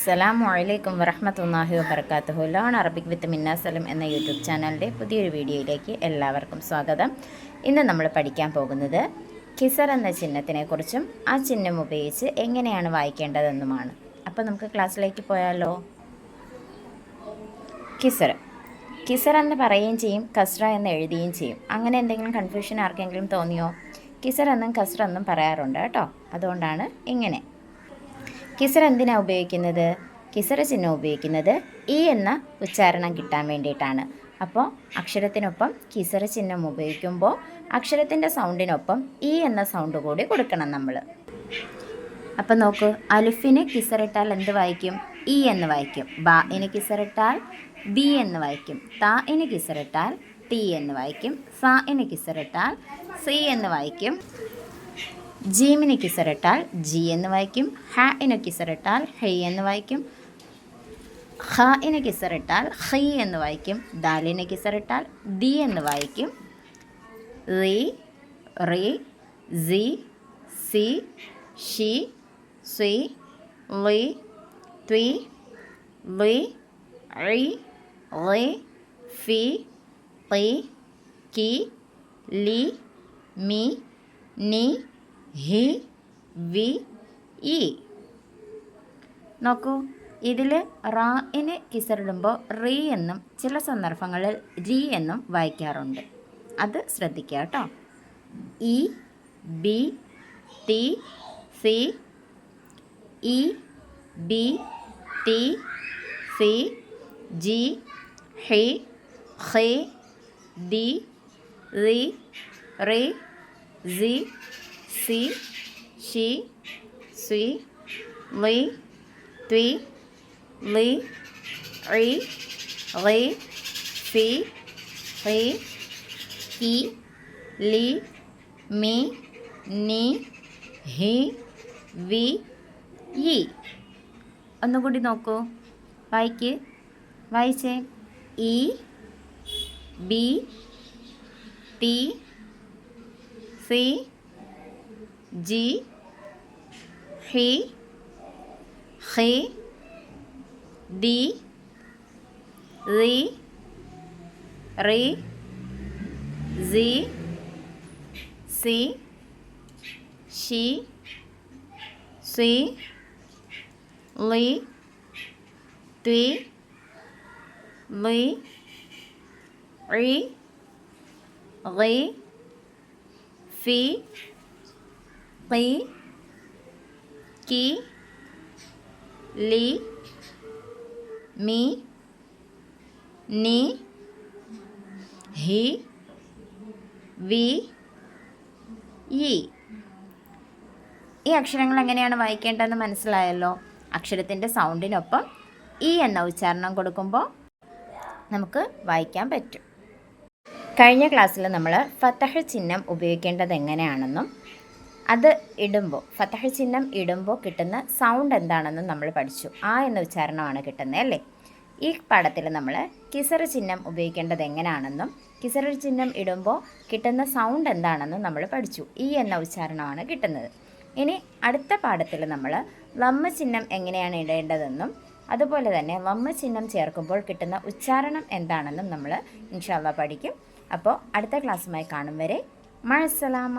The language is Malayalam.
അസ്സലാമു അലൈക്കും വറഹ്മത്തുള്ളാഹി വബറകാതുഹു. ലേൺ അറബിക് വിത്ത് മിന്ന സലം എന്ന യൂട്യൂബ് ചാനലിൻ്റെ പുതിയൊരു വീഡിയോയിലേക്ക് എല്ലാവർക്കും സ്വാഗതം. ഇന്ന് നമ്മൾ പഠിക്കാൻ പോകുന്നത് കിസർ എന്ന ചിഹ്നത്തിനെക്കുറിച്ചും ആ ചിഹ്നം ഉപയോഗിച്ച് എങ്ങനെയാണ് വായിക്കേണ്ടതെന്നുമാണ്. അപ്പോൾ നമുക്ക് ക്ലാസ്സിലേക്ക് പോയാലോ. കിസർ കിസർ എന്ന് പറയുകയും ചെയ്യും, കസ്ര എന്ന് എഴുതുകയും ചെയ്യും. അങ്ങനെ എന്തെങ്കിലും കൺഫ്യൂഷൻ ആർക്കെങ്കിലും തോന്നിയോ? കിസർ എന്നും കസ്ര എന്നും പറയാറുണ്ട് കേട്ടോ. അതുകൊണ്ടാണ് ഇങ്ങനെ. കിസർ എന്തിനാണ് ഉപയോഗിക്കുന്നത്? കിസർ ചിഹ്നം ഉപയോഗിക്കുന്നത് ഇ എന്ന ഉച്ചാരണം കിട്ടാൻ വേണ്ടിയിട്ടാണ്. അപ്പോൾ അക്ഷരത്തിനൊപ്പം കിസർ ചിഹ്നം ഉപയോഗിക്കുമ്പോൾ അക്ഷരത്തിൻ്റെ സൗണ്ടിനൊപ്പം ഇ എന്ന സൗണ്ട് കൂടി കൊടുക്കണം നമ്മൾ. അപ്പം നോക്കൂ, അലിഫിന് കിസറിട്ടാൽ എന്ത് വായിക്കും? ഇ എന്ന് വായിക്കും. ബാഇന് കിസറിട്ടാൽ ബി എന്ന് വായിക്കും. താഇന് കിസറിട്ടാൽ ടി എന്ന് വായിക്കും. സാഇന് കിസറിട്ടാൽ സി എന്ന് വായിക്കും. ജീമിന് കിസറിട്ടാൽ ജി എന്ന് വായിക്കും. ഹാഇന് കിസറിട്ടാൽ ഹൈ എന്ന് വായിക്കും. ഖാഇന് കിസറിട്ടാൽ ഹൈ എന്ന് വായിക്കും. ദാലിന് കിസറിട്ടാൽ ദി എന്ന് വായിക്കും. റി, റി, സി, സി, ഷി, സ്വി, ലി, ത്വി, ലി, ഐ, ലി, ഫി, ഖി, കി, ലി, മി, നി, ഹി, വി, ഇ. നോക്കൂ, ഇതിൽ റാഇന് കിസറിടുമ്പോൾ റീ എന്നും ചില സന്ദർഭങ്ങളിൽ രി എന്നും വായിക്കാറുണ്ട്. അത് ശ്രദ്ധിക്കുക കേട്ടോ. E, B, T, C, E, B, T, C, G, ഹി, ഖി, ദി, റി, റി, സി, സി, ഷി, സ്വി, ലി, ത്വി, ലി, ഐ, ലി, ഫി, ഖി, കി, ലി, മി, നി, ഹി, വി, ഇ. ഒന്നുകൂടി നോക്കൂ, വായിച്ചേ. E, B, T, C, G, ഹി, ഖി, ദി, റി, റി, സി, സി, ഷി, സ്വി, ലി, ത്വി, ലി, ഐ, ലി, ഫി, ഖി, കി, ലി, മി, നി, ഹി, വി, ഇ. ഈ അക്ഷരങ്ങൾ എങ്ങനെയാണ് വായിക്കേണ്ടതെന്ന് മനസ്സിലായല്ലോ. അക്ഷരത്തിൻ്റെ സൗണ്ടിനൊപ്പം ഇ എന്ന ഉച്ചാരണം കൊടുക്കുമ്പോൾ നമുക്ക് വായിക്കാൻ പറ്റും. കഴിഞ്ഞ ക്ലാസ്സിൽ നമ്മൾ ഫതഹ് ചിഹ്നം ഉപയോഗിക്കേണ്ടത് എങ്ങനെയാണെന്നും അത് ഇടുമ്പോൾ ഫതഹ് ചിഹ്നം ഇടുമ്പോൾ കിട്ടുന്ന സൗണ്ട് എന്താണെന്നും നമ്മൾ പഠിച്ചു. ആ എന്ന ഉച്ചാരണമാണ് കിട്ടുന്നത് അല്ലേ. ഈ പാഠത്തിൽ നമ്മൾ കിസർ ചിഹ്നം ഉപയോഗിക്കേണ്ടത് എങ്ങനെയാണെന്നും കിസർ ചിഹ്നം ഇടുമ്പോൾ കിട്ടുന്ന സൗണ്ട് എന്താണെന്നും നമ്മൾ പഠിച്ചു. ഈ എന്ന ഉച്ചാരണമാണ് കിട്ടുന്നത്. ഇനി അടുത്ത പാഠത്തിൽ നമ്മൾ ലമ്മ ചിഹ്നം എങ്ങനെയാണ് ഇടേണ്ടതെന്നും അതുപോലെ തന്നെ ലമ്മ ചിഹ്നം ചേർക്കുമ്പോൾ കിട്ടുന്ന ഉച്ചാരണം എന്താണെന്നും നമ്മൾ ഇൻഷാ അല്ലാഹ് പഠിക്കും. അപ്പോൾ അടുത്ത ക്ലാസ്സുമായി കാണും വരെ മഅസ്സലാമ.